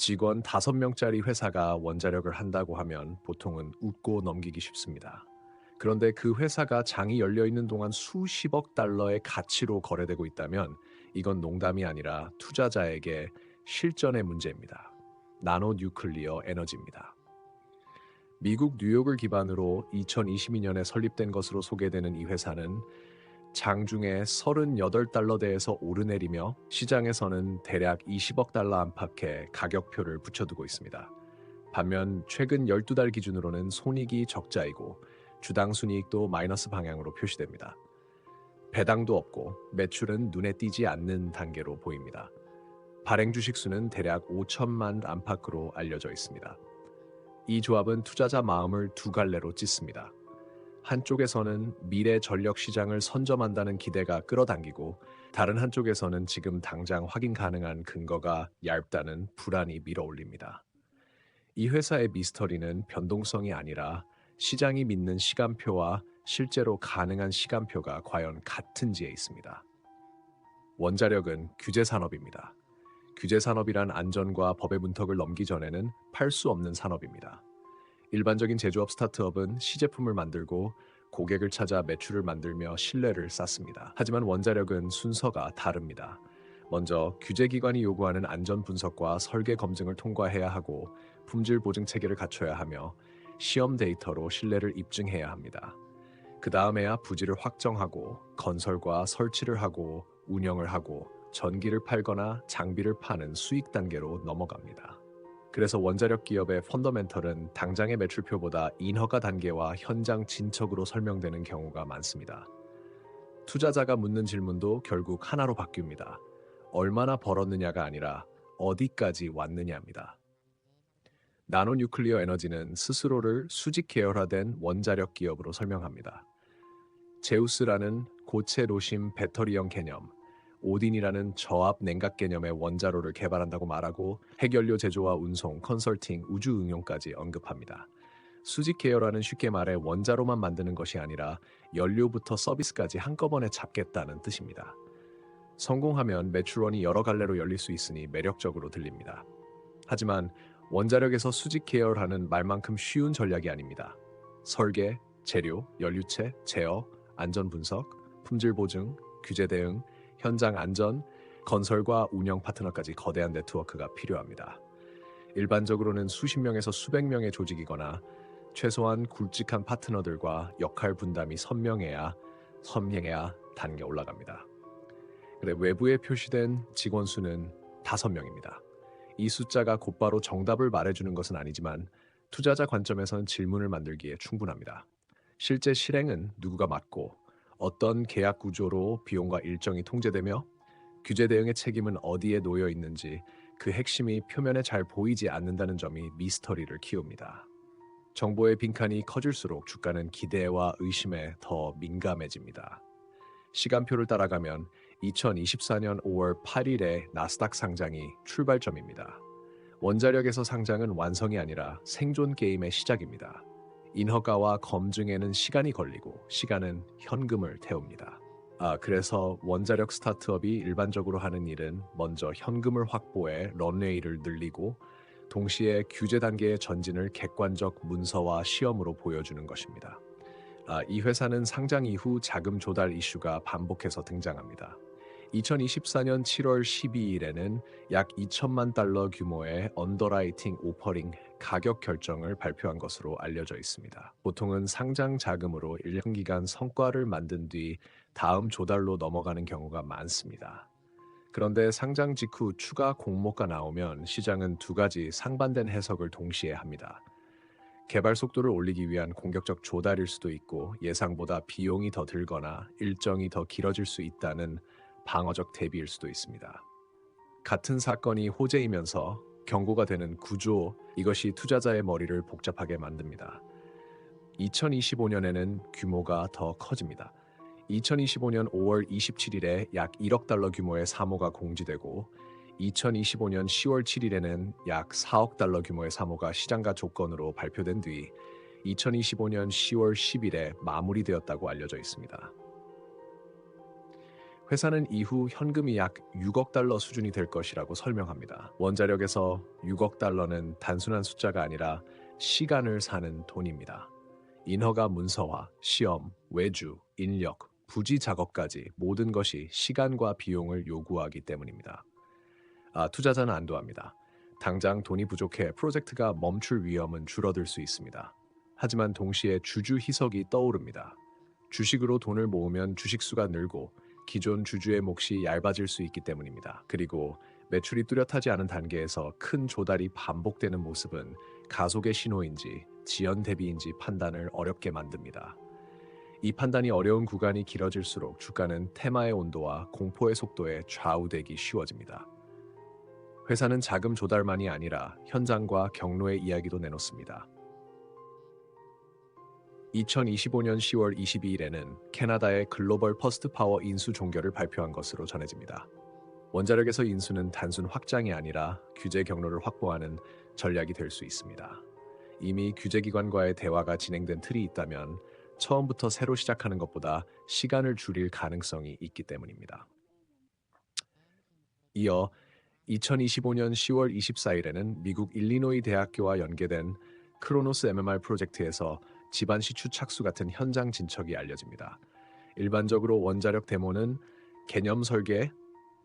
직원 5명짜리 회사가 원자력을 한다고 하면 보통은 웃고 넘기기 쉽습니다. 그런데 그 회사가 장이 열려 있는 동안 수십억 달러의 가치로 거래되고 있다면 이건 농담이 아니라 투자자에게 실전의 문제입니다. 나노 뉴클리어 에너지입니다. 미국 뉴욕을 기반으로 2022년에 설립된 것으로 소개되는 이 회사는 장중에 38달러대에서 오르내리며 시장에서는 대략 20억 달러 안팎의 가격표를 붙여두고 있습니다. 반면 최근 12달 기준으로는 손익이 적자이고 주당 순이익도 마이너스 방향으로 표시됩니다. 배당도 없고 매출은 눈에 띄지 않는 단계로 보입니다. 발행 주식 수는 대략 5천만 안팎으로 알려져 있습니다. 이 조합은 투자자 마음을 두 갈래로 찢습니다. 한쪽에서는 미래 전력 시장을 선점한다는 기대가 끌어당기고 다른 한쪽에서는 지금 당장 확인 가능한 근거가 얇다는 불안이 밀어올립니다. 이 회사의 미스터리는 변동성이 아니라 시장이 믿는 시간표와 실제로 가능한 시간표가 과연 같은지에 있습니다. 원자력은 규제 산업입니다. 규제 산업이란 안전과 법의 문턱을 넘기 전에는 팔 수 없는 산업입니다. 일반적인 제조업 스타트업은 시제품을 만들고 고객을 찾아 매출을 만들며 신뢰를 쌓습니다. 하지만 원자력은 순서가 다릅니다. 먼저 규제기관이 요구하는 안전 분석과 설계 검증을 통과해야 하고 품질 보증 체계를 갖춰야 하며 시험 데이터로 신뢰를 입증해야 합니다. 그 다음에야 부지를 확정하고 건설과 설치를 하고 운영을 하고 전기를 팔거나 장비를 파는 수익 단계로 넘어갑니다. 그래서 원자력 기업의 펀더멘털은 당장의 매출표보다 인허가 단계와 현장 진척으로 설명되는 경우가 많습니다. 투자자가 묻는 질문도 결국 하나로 바뀝니다. 얼마나 벌었느냐가 아니라 어디까지 왔느냐입니다. 나노 뉴클리어 에너지는 스스로를 수직 계열화된 원자력 기업으로 설명합니다. 제우스라는 고체 로심 배터리형 개념, 오딘이라는 저압 냉각 개념의 원자로를 개발한다고 말하고 핵연료 제조와 운송, 컨설팅, 우주 응용까지 언급합니다. 수직 계열화는 쉽게 말해 원자로만 만드는 것이 아니라 연료부터 서비스까지 한꺼번에 잡겠다는 뜻입니다. 성공하면 매출원이 여러 갈래로 열릴 수 있으니 매력적으로 들립니다. 하지만 원자력에서 수직 계열화는 말만큼 쉬운 전략이 아닙니다. 설계, 재료, 연료체, 제어, 안전 분석, 품질 보증, 규제 대응, 현장 안전, 건설과 운영 파트너까지 거대한 네트워크가 필요합니다. 일반적으로는 수십 명에서 수백 명의 조직이거나 최소한 굵직한 파트너들과 역할 분담이 선명해야 단계 올라갑니다. 근데 외부에 표시된 직원 수는 5명입니다. 이 숫자가 곧바로 정답을 말해주는 것은 아니지만 투자자 관점에서는 질문을 만들기에 충분합니다. 실제 실행은 누구가 맡고 어떤 계약 구조로 비용과 일정이 통제되며 규제 대응의 책임은 어디에 놓여 있는지 그 핵심이 표면에 잘 보이지 않는다는 점이 미스터리를 키웁니다. 정보의 빈칸이 커질수록 주가는 기대와 의심에 더 민감해집니다. 시간표를 따라가면 2024년 5월 8일에 나스닥 상장이 출발점입니다. 원자력에서 상장은 완성이 아니라 생존 게임의 시작입니다. 인허가와 검증에는 시간이 걸리고 시간은 현금을 태웁니다. 그래서 원자력 스타트업이 일반적으로 하는 일은 먼저 현금을 확보해 런웨이를 늘리고 동시에 규제 단계의 전진을 객관적 문서와 시험으로 보여주는 것입니다. 이 회사는 상장 이후 자금 조달 이슈가 반복해서 등장합니다. 2024년 7월 12일에는 약 2천만 달러 규모의 언더라이팅 오퍼링 가격 결정을 발표한 것으로 알려져 있습니다. 보통은 상장 자금으로 일정 기간 성과를 만든 뒤 다음 조달로 넘어가는 경우가 많습니다. 그런데 상장 직후 추가 공모가 나오면 시장은 두 가지 상반된 해석을 동시에 합니다. 개발 속도를 올리기 위한 공격적 조달일 수도 있고 예상보다 비용이 더 들거나 일정이 더 길어질 수 있다는 방어적 대비일 수도 있습니다. 같은 사건이 호재이면서 경고가 되는 구조, 이것이 투자자의 머리를 복잡하게 만듭니다. 2025년에는 규모가 더 커집니다. 2025년 5월 27일에 약 1억 달러 규모의 사모가 공지되고 2025년 10월 7일에는 약 4억 달러 규모의 사모가 시장가 조건으로 발표된 뒤 2025년 10월 10일에 마무리되었다고 알려져 있습니다. 회사는 이후 현금이 약 6억 달러 수준이 될 것이라고 설명합니다. 원자력에서 6억 달러는 단순한 숫자가 아니라 시간을 사는 돈입니다. 인허가 문서화, 시험, 외주, 인력, 부지 작업까지 모든 것이 시간과 비용을 요구하기 때문입니다. 투자자는 안도합니다. 당장 돈이 부족해 프로젝트가 멈출 위험은 줄어들 수 있습니다. 하지만 동시에 주주 희석이 떠오릅니다. 주식으로 돈을 모으면 주식수가 늘고 기존 주주의 몫이 얇아질 수 있기 때문입니다. 그리고 매출이 뚜렷하지 않은 단계에서 큰 조달이 반복되는 모습은 가속의 신호인지 지연 대비인지 판단을 어렵게 만듭니다. 이 판단이 어려운 구간이 길어질수록 주가는 테마의 온도와 공포의 속도에 좌우되기 쉬워집니다. 회사는 자금 조달만이 아니라 현장과 경로의 이야기도 내놓습니다. 2025년 10월 22일에는 캐나다의 글로벌 퍼스트 파워 인수 종결을 발표한 것으로 전해집니다. 원자력에서 인수는 단순 확장이 아니라 규제 경로를 확보하는 전략이 될 수 있습니다. 이미 규제기관과의 대화가 진행된 틀이 있다면 처음부터 새로 시작하는 것보다 시간을 줄일 가능성이 있기 때문입니다. 이어 2025년 10월 24일에는 미국 일리노이 대학교와 연계된 크로노스 MMR 프로젝트에서 집안 시추 착수 같은 현장 진척이 알려집니다. 일반적으로 원자력 데모는 개념 설계,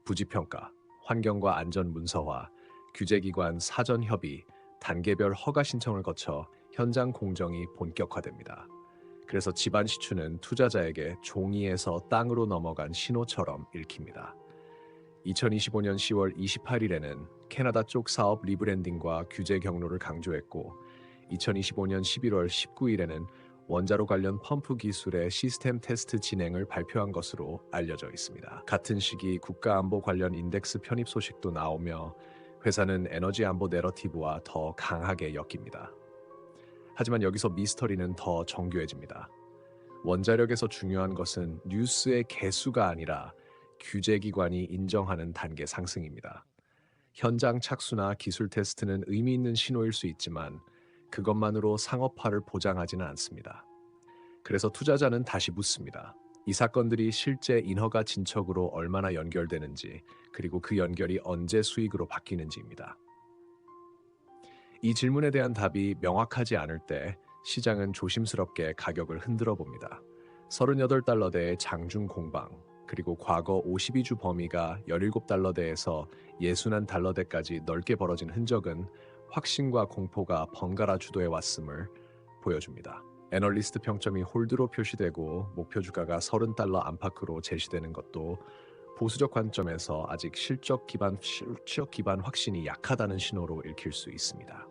부지 평가, 환경과 안전 문서화, 규제기관 사전 협의, 단계별 허가 신청을 거쳐 현장 공정이 본격화됩니다. 그래서 집안 시추는 투자자에게 종이에서 땅으로 넘어간 신호처럼 읽힙니다. 2025년 10월 28일에는 캐나다 쪽 사업 리브랜딩과 규제 경로를 강조했고 2025년 11월 19일에는 원자로 관련 펌프 기술의 시스템 테스트 진행을 발표한 것으로 알려져 있습니다. 같은 시기 국가안보 관련 인덱스 편입 소식도 나오며 회사는 에너지 안보 내러티브와 더 강하게 엮입니다. 하지만 여기서 미스터리는 더 정교해집니다. 원자력에서 중요한 것은 뉴스의 개수가 아니라 규제기관이 인정하는 단계 상승입니다. 현장 착수나 기술 테스트는 의미 있는 신호일 수 있지만 그것만으로 상업화를 보장하지는 않습니다. 그래서 투자자는 다시 묻습니다. 이 사건들이 실제 인허가 진척으로 얼마나 연결되는지, 그리고 그 연결이 언제 수익으로 바뀌는지입니다. 이 질문에 대한 답이 명확하지 않을 때 시장은 조심스럽게 가격을 흔들어 봅니다. 38달러대의 장중 공방, 그리고 과거 52주 범위가 17달러대에서 61달러대까지 넓게 벌어진 흔적은 확신과 공포가 번갈아 주도해 왔음을 보여줍니다. 애널리스트 평점이 홀드로 표시되고 목표 주가가 30달러 안팎으로 제시되는 것도 보수적 관점에서 아직 실적 기반 확신이 약하다는 신호로 읽힐 수 있습니다.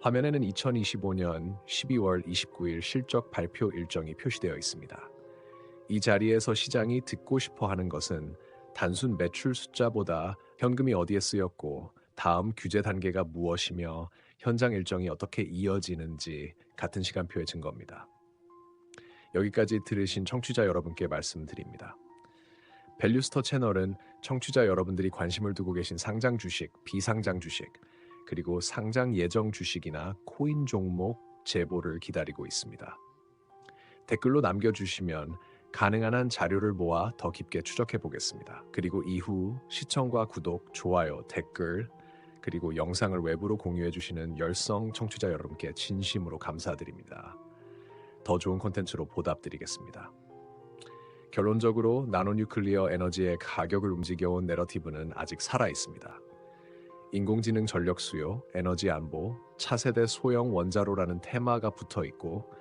화면에는 2025년 12월 29일 실적 발표 일정이 표시되어 있습니다. 이 자리에서 시장이 듣고 싶어 하는 것은 단순 매출 숫자보다 현금이 어디에 쓰였고 다음 규제 단계가 무엇이며 현장 일정이 어떻게 이어지는지 같은 시간표의 증거입니다. 여기까지 들으신 청취자 여러분께 말씀드립니다. 밸류스터 채널은 청취자 여러분들이 관심을 두고 계신 상장 주식, 비상장 주식, 그리고 상장 예정 주식이나 코인 종목 제보를 기다리고 있습니다. 댓글로 남겨주시면 가능한 한 자료를 모아 더 깊게 추적해 보겠습니다. 그리고 이후 시청과 구독, 좋아요, 댓글, 그리고 영상을 외부로 공유해 주시는 열성 청취자 여러분께 진심으로 감사드립니다. 더 좋은 콘텐츠로 보답드리겠습니다. 결론적으로 나노뉴클리어 에너지의 가격을 움직여온 내러티브는 아직 살아 있습니다. 인공지능 전력 수요, 에너지 안보, 차세대 소형 원자로라는 테마가 붙어 있고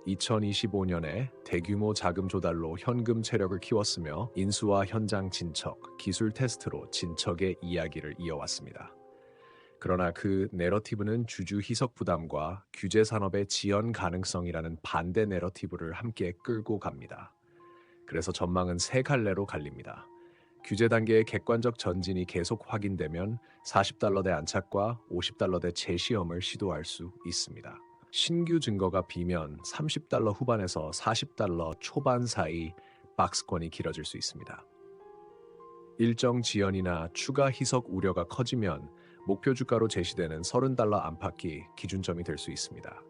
2025년에 대규모 자금 조달로 현금 체력을 키웠으며 인수와 현장 진척, 기술 테스트로 진척의 이야기를 이어왔습니다. 그러나 그 내러티브는 주주 희석 부담과 규제 산업의 지연 가능성이라는 반대 내러티브를 함께 끌고 갑니다. 그래서 전망은 세 갈래로 갈립니다. 규제 단계의 객관적 전진이 계속 확인되면 40달러대 안착과 50달러대 재시험을 시도할 수 있습니다. 신규 증거가 비면 30달러 후반에서 40달러 초반 사이 박스권이 길어질 수 있습니다. 일정 지연이나 추가 희석 우려가 커지면 목표 주가로 제시되는 30달러 안팎이 기준점이 될 수 있습니다.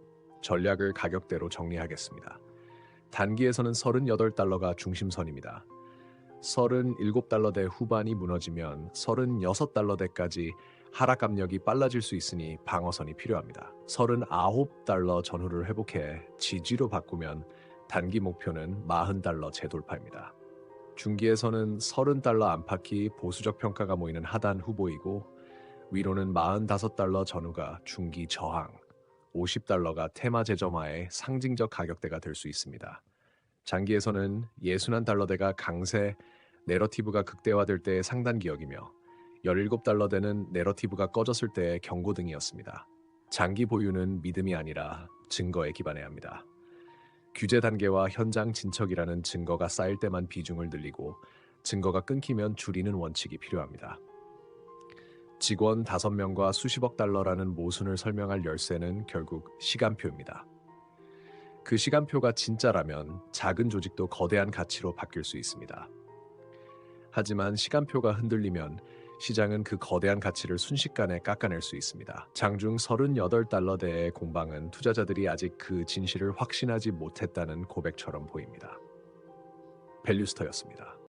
전략을 가격대로 정리하겠습니다. 단기에서는 38달러가 중심선입니다. $37대 후반이 무너지면 $36대까지 하락 압력이 빨라질 수 있으니 방어선이 필요합니다. $39 전후를 회복해 지지로 바꾸면 단기 목표는 $40 재돌파입니다. 중기에서는 $30 안팎이 보수적 평가가 모이는 하단 후보이고 위로는 $45 전후가 중기 저항, $50가 테마 재점화의 상징적 가격대가 될 수 있습니다. 장기에서는 $61대가 강세 내러티브가 극대화될 때의 상단 기억이며 $17대는 내러티브가 꺼졌을 때의 경고등이었습니다. 장기 보유는 믿음이 아니라 증거에 기반해야 합니다. 규제 단계와 현장 진척이라는 증거가 쌓일 때만 비중을 늘리고 증거가 끊기면 줄이는 원칙이 필요합니다. 직원 5명과 수십억 달러라는 모순을 설명할 열쇠는 결국 시간표입니다. 그 시간표가 진짜라면 작은 조직도 거대한 가치로 바뀔 수 있습니다. 하지만 시간표가 흔들리면 시장은 그 거대한 가치를 순식간에 깎아낼 수 있습니다. 장중 $38대의 공방은 투자자들이 아직 그 진실을 확신하지 못했다는 고백처럼 보입니다. 밸류스터였습니다.